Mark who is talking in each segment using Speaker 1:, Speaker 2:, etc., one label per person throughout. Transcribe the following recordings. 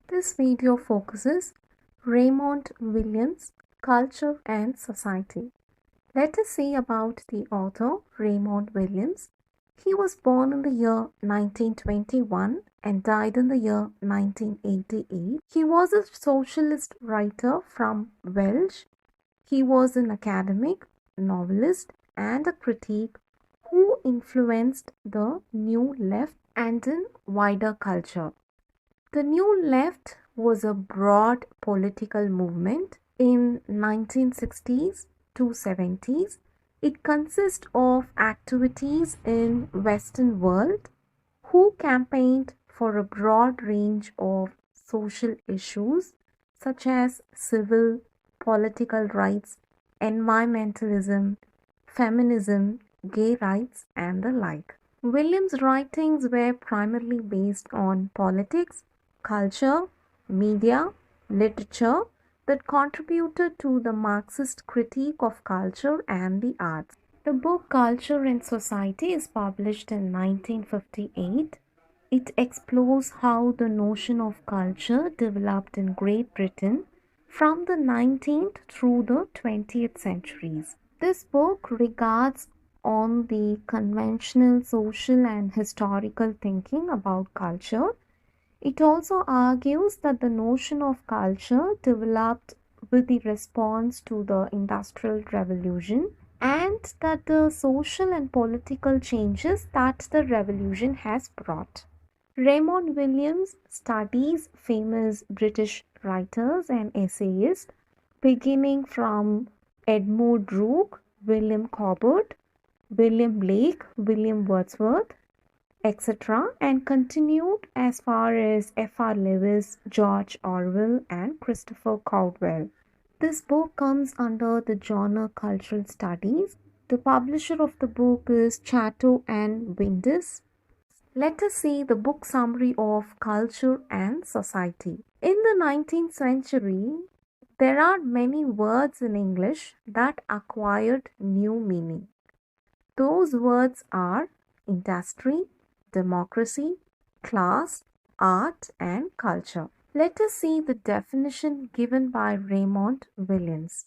Speaker 1: This video focuses Raymond Williams, Culture and Society. Let us see about the author Raymond Williams. He was born in the year 1921 and died in the year 1988. He was a socialist writer from Welsh. He was an academic, novelist, and a critic who influenced the New Left and in wider culture. The New Left was a broad political movement in 1960s to 70s. It consists of activities in Western world who campaigned for a broad range of social issues such as civil, political rights, environmentalism, feminism, gay rights, and the like. Williams' writings were primarily based on politics, culture, media, literature that contributed to the Marxist critique of culture and the arts. The book Culture and Society is published in 1958. It explores how the notion of culture developed in Great Britain from the 19th through the 20th centuries. This book regards on the conventional social and historical thinking about culture. It also argues that the notion of culture developed with the response to the Industrial Revolution and that the social and political changes that the revolution has brought. Raymond Williams studies famous British writers and essayists beginning from Edmund Burke, William Cobbett, William Blake, William Wordsworth, etc., and continued as far as F.R. Lewis, George Orwell, and Christopher Caldwell. This book comes under the genre Cultural Studies. The publisher of the book is Chatto and Windus. Let us see the book summary of Culture and Society. In the 19th century, there are many words in English that acquired new meaning. Those words are industry, democracy, class, art, and culture. Let us see the definition given by Raymond Williams.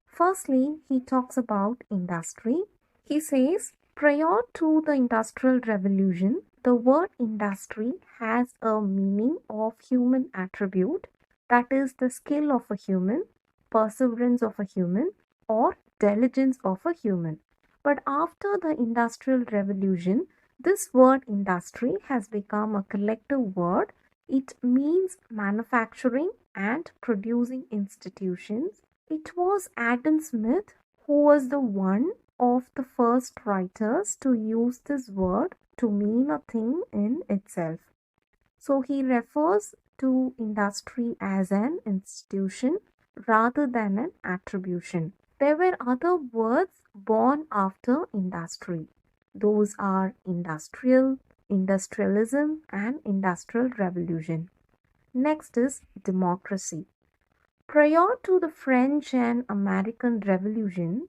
Speaker 1: Firstly, he talks about industry. He says, prior to the Industrial Revolution, the word industry has a meaning of human attribute, that is the skill of a human, perseverance of a human, or diligence of a human. But after the Industrial Revolution, this word industry has become a collective word. It means manufacturing and producing institutions. It was Adam Smith who was the one of the first writers to use this word to mean a thing in itself. So he refers to industry as an institution rather than an attribution. There were other words born after industry. Those are industrial, industrialism, and industrial revolution. Next is democracy. Prior to the French and American Revolution,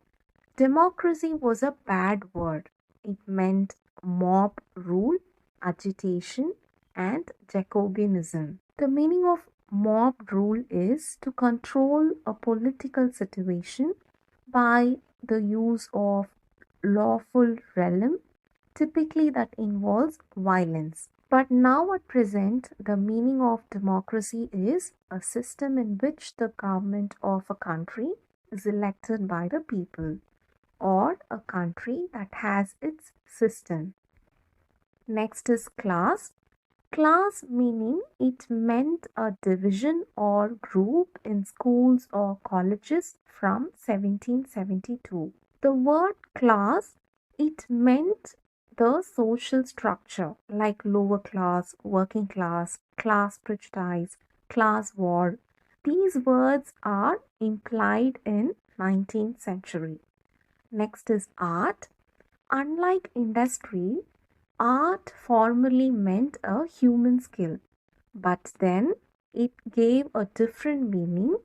Speaker 1: democracy was a bad word. It meant mob rule, agitation, and Jacobinism. The meaning of mob rule is to control a political situation by the use of lawful realm, typically that involves violence. But now at present, the meaning of democracy is a system in which the government of a country is elected by the people, or a country that has its system. Next is class. Class meaning it meant a division or group in schools or colleges from 1772. The word class, it meant the social structure like lower class, working class, class prejudice, class war. These words are implied in 19th century. Next is art. Unlike industry, art formerly meant a human skill, but then it gave a different meaning.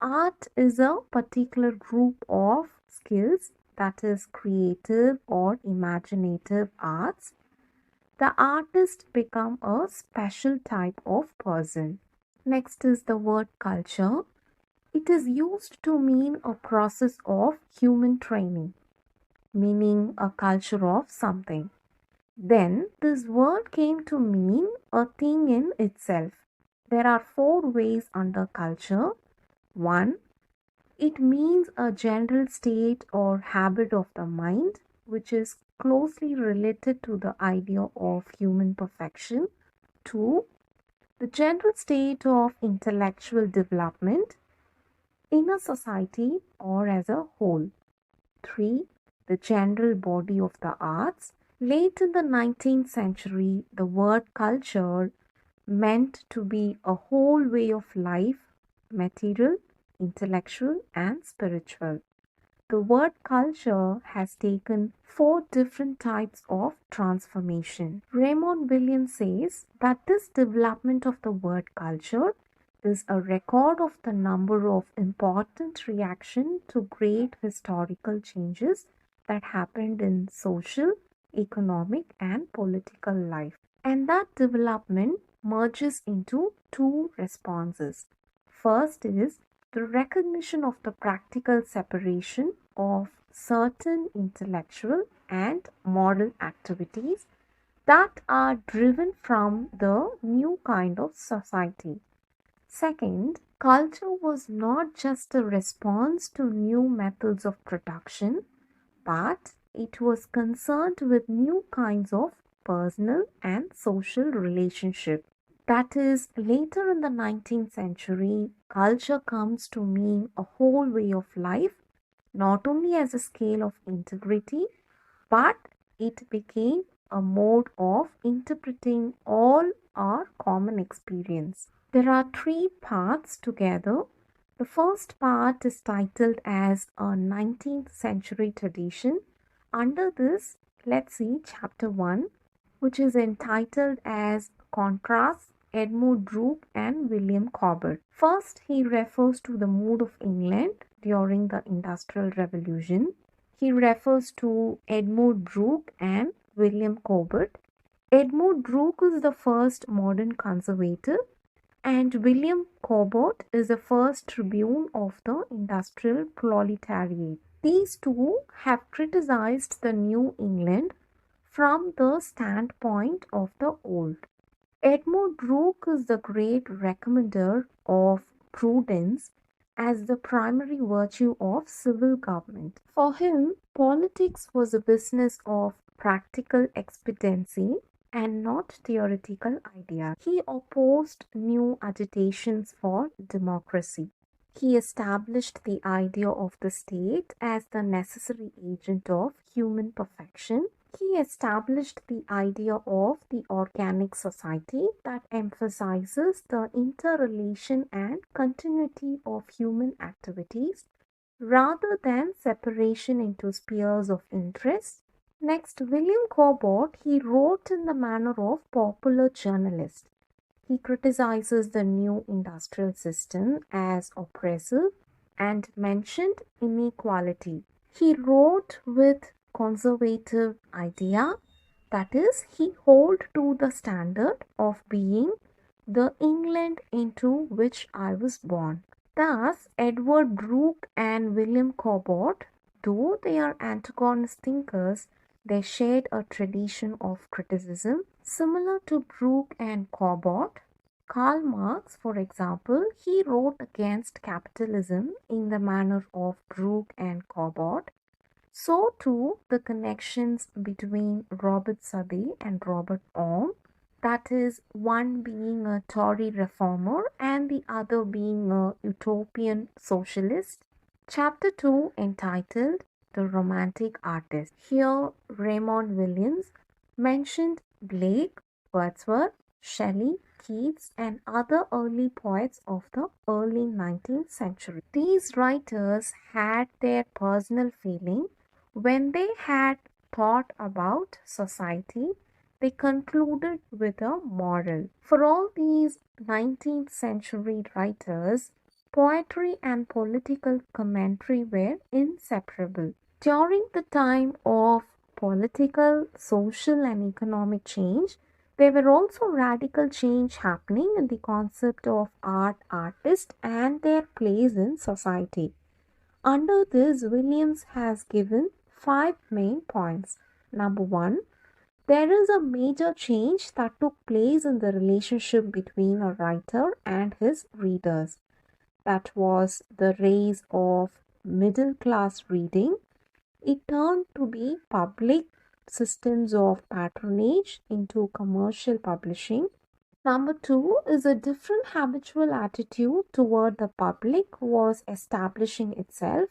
Speaker 1: Art is a particular group of skills, that is creative or imaginative arts. the artist become a special type of person. Next is the word culture. It is used to mean a process of human training, meaning a culture of something. Then this word came to mean a thing in itself. There are four ways under culture. One, it means a general state or habit of the mind which is closely related to the idea of human perfection. Two, the general state of intellectual development in a society or as a whole. Three, the general body of the arts. Late in the 19th century, the word culture meant to be a whole way of life, material, intellectual, and spiritual. The word culture has taken four different types of transformation. Raymond Williams says that this development of the word culture is a record of the number of important reactions to great historical changes that happened in social, economic, and political life. And that development merges into two responses. First is the recognition of the practical separation of certain intellectual and moral activities that are driven from the new kind of society. Second, culture was not just a response to new methods of production, but it was concerned with new kinds of personal and social relationship. That is, later in the 19th century, culture comes to mean a whole way of life, not only as a scale of integrity, but it became a mode of interpreting all our common experience. There are three parts together. The first part is titled as a 19th century tradition. Under this, let's see chapter 1, which is entitled as Contrasts, Edmund Burke and William Cobbett. First, he refers to the mood of England during the Industrial Revolution. He refers to Edmund Burke and William Cobbett. Edmund Burke is the first modern conservative, and William Cobbett is the first tribune of the industrial proletariat. These two have criticized the New England from the standpoint of the old. Edmund Burke is the great recommender of prudence as the primary virtue of civil government. For him, politics was a business of practical expediency and not theoretical ideas. He opposed new agitations for democracy. He established the idea of the state as the necessary agent of human perfection. He established the idea of the organic society that emphasizes the interrelation and continuity of human activities rather than separation into spheres of interest. Next, William Cobbett, he wrote in the manner of popular journalist. He criticizes the new industrial system as oppressive and mentioned inequality. He wrote with conservative idea, that is, he hold to the standard of being the England into which I was born. Thus, Edward Burke and William Cobbett, though they are antagonist thinkers, they shared a tradition of criticism similar to Burke and Cobbett. Karl Marx, for example, he wrote against capitalism in the manner of Burke and Cobbett. So too the connections between Robert Southey and Robert Owen, that is, one being a Tory reformer and the other being a utopian socialist. Chapter 2 entitled The Romantic Artist. Here Raymond Williams mentioned Blake, Wordsworth, Shelley, Keats, and other early poets of the early 19th century. These writers had their personal feeling when they had thought about society. They concluded with a moral. For all these 19th century writers, poetry and political commentary were inseparable. During the time of political, social, and economic change, there were also radical change happening in the concept of artists and their place in society. Under this, Williams has given five main points. Number one, there is a major change that took place in the relationship between a writer and his readers. That was the rise of middle class reading. It turned to be public systems of patronage into commercial publishing. Number two is a different habitual attitude toward the public was establishing itself.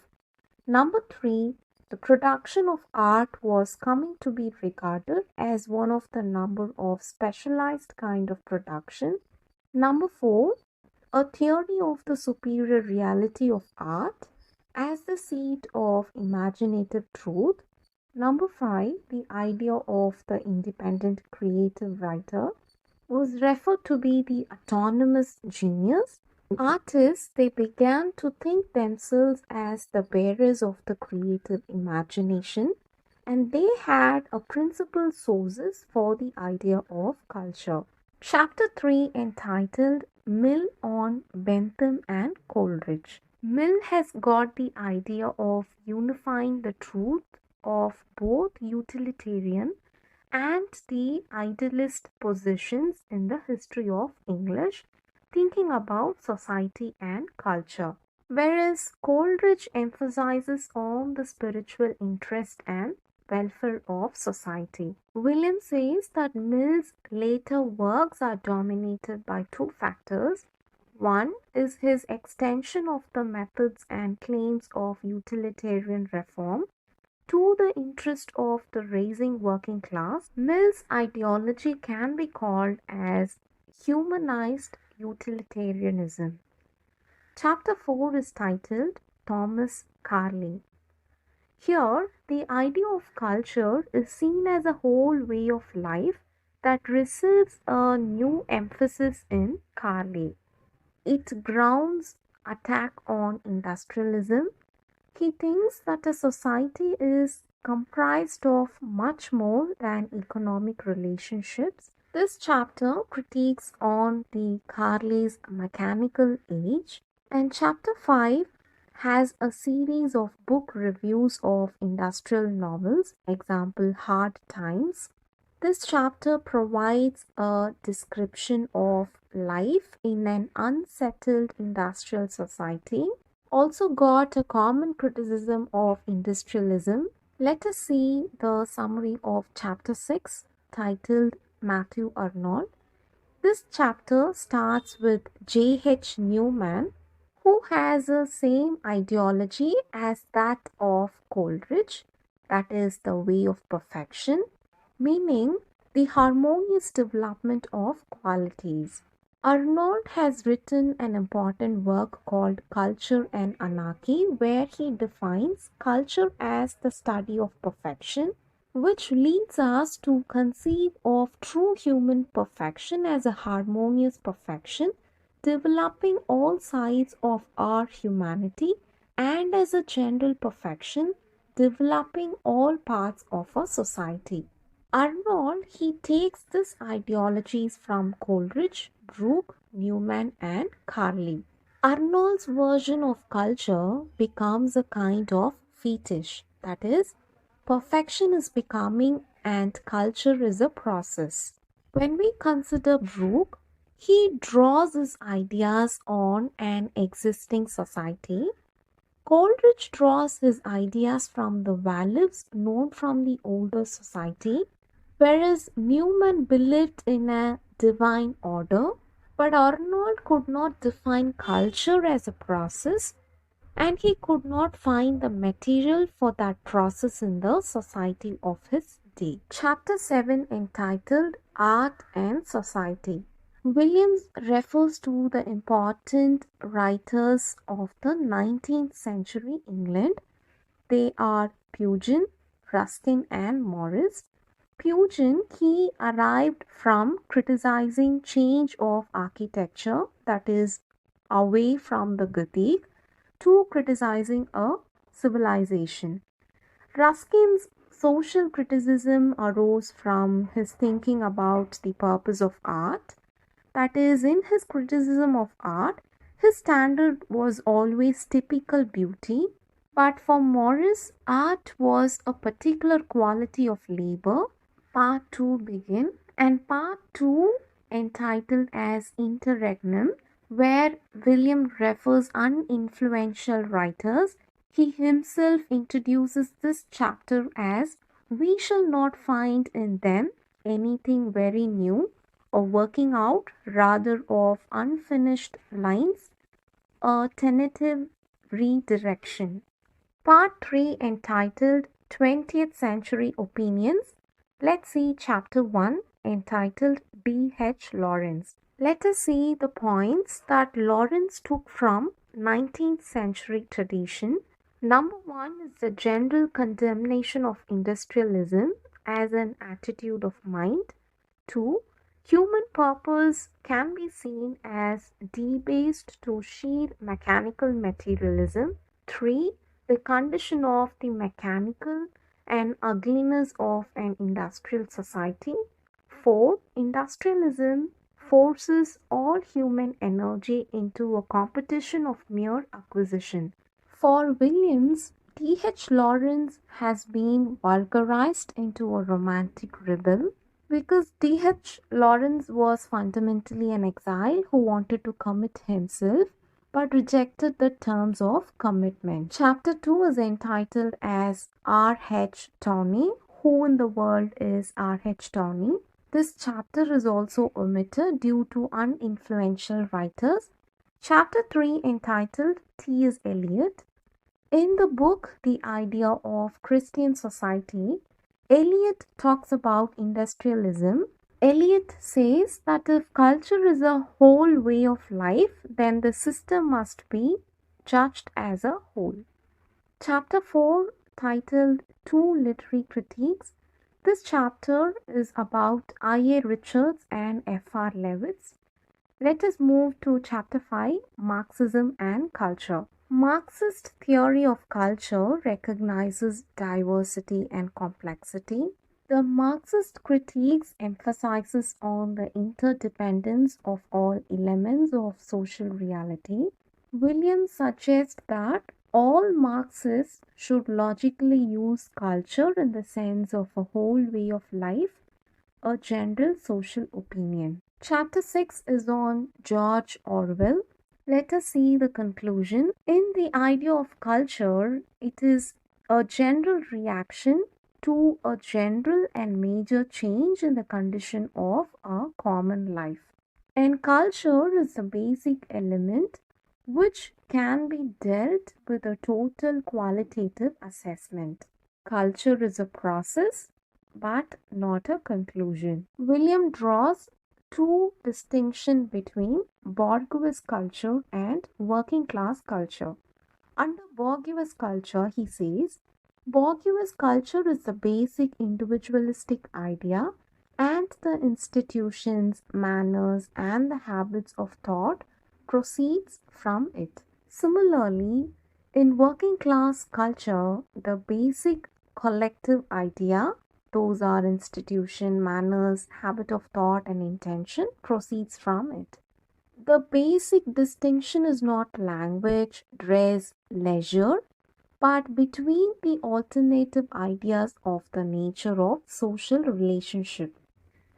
Speaker 1: Number three, the production of art was coming to be regarded as one of the number of specialized kind of production. Number four, a theory of the superior reality of art as the seat of imaginative truth. Number five, the idea of the independent creative writer was referred to be the autonomous genius. Artists, they began to think themselves as the bearers of the creative imagination, and they had a principal sources for the idea of culture. Chapter 3 entitled Mill on Bentham and Coleridge. Mill has got the idea of unifying the truth of both utilitarian and the idealist positions in the history of English, thinking about society and culture. Whereas Coleridge emphasizes on the spiritual interest and welfare of society. William says that Mill's later works are dominated by two factors. One is his extension of the methods and claims of utilitarian reform to the interest of the rising working class. Mill's ideology can be called as humanized utilitarianism. Chapter 4 is titled Thomas Carlyle. Here, the idea of culture is seen as a whole way of life that receives a new emphasis in Carlyle. It grounds attack on industrialism. He thinks that a society is comprised of much more than economic relationships. This chapter critiques on the Carlyle's mechanical age, and chapter 5 has a series of book reviews of industrial novels, example Hard Times. This chapter provides a description of life in an unsettled industrial society. Also got a common criticism of industrialism. Let us see the summary of chapter 6 titled Matthew Arnold. This chapter starts with J.H. Newman, who has the same ideology as that of Coleridge, that is the way of perfection, meaning the harmonious development of qualities. Arnold has written an important work called Culture and Anarchy, where he defines culture as the study of perfection, which leads us to conceive of true human perfection as a harmonious perfection, developing all sides of our humanity, and as a general perfection, developing all parts of a society. Arnold, he takes these ideologies from Coleridge, Brooke, Newman, and Carlyle. Arnold's version of culture becomes a kind of fetish, that is, perfection is becoming and culture is a process. When we consider Brooke, he draws his ideas on an existing society. Coleridge draws his ideas from the values known from the older society, whereas Newman believed in a divine order, but Arnold could not define culture as a process, and he could not find the material for that process in the society of his day. Chapter 7 entitled Art and Society. Williams refers to the important writers of the 19th century England. They are Pugin, Ruskin, and Morris. Pugin, he arrived from criticizing change of architecture, that is, away from the Gothic, to criticizing a civilization. Ruskin's social criticism arose from his thinking about the purpose of art. That is, in his criticism of art, his standard was always typical beauty, but for Morris, art was a particular quality of labor. Part 2 begin, and part 2 entitled as Interregnum, where William refers uninfluential writers. He himself introduces this chapter as we shall not find in them anything very new or working out rather of unfinished lines, a tentative redirection. Part 3 entitled 20th Century Opinions. Let's see chapter 1 entitled D.H. Lawrence. Let us see the points that Lawrence took from 19th century tradition. Number 1 is the general condemnation of industrialism as an attitude of mind. 2. Human purpose can be seen as debased to sheer mechanical materialism. 3. The condition of the mechanical and ugliness of an industrial society. 4. Industrialism forces all human energy into a competition of mere acquisition. For Williams, D.H. Lawrence has been vulgarized into a romantic rebel because D.H. Lawrence was fundamentally an exile who wanted to commit himself but rejected the terms of commitment. Chapter 2 is entitled as R.H. Tawney. Who in the world is R.H. Tawney? This chapter is also omitted due to uninfluential writers. Chapter 3 entitled T.S. Eliot. In the book The Idea of Christian Society, Eliot talks about industrialism. Eliot says that if culture is a whole way of life, then the system must be judged as a whole. Chapter 4, titled Two Literary Critiques. This chapter is about I.A. Richards and F.R. Lewis. Let us move to chapter 5, Marxism and Culture. Marxist theory of culture recognizes diversity and complexity. The Marxist critiques emphasizes on the interdependence of all elements of social reality. Williams suggests that all Marxists should logically use culture in the sense of a whole way of life, a general social opinion. Chapter 6 is on George Orwell. Let us see the conclusion. In the idea of culture, it is a general reaction to a general and major change in the condition of a common life. And culture is a basic element which can be dealt with a total qualitative assessment. Culture is a process but not a conclusion. William draws two distinctions between bourgeois culture and working class culture. Under bourgeois culture, he says, bourgeois culture is the basic individualistic idea, and the institutions, manners, and the habits of thought proceeds from it. Similarly, in working class culture, the basic collective idea, those are institution, manners, habit of thought, and intention, proceeds from it. The basic distinction is not language, dress, leisure, but between the alternative ideas of the nature of social relationship.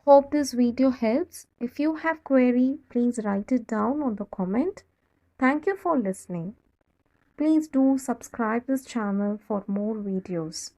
Speaker 1: Hope this video helps. If you have query, please write it down on the comment. Thank you for listening. Please do subscribe this channel for more videos.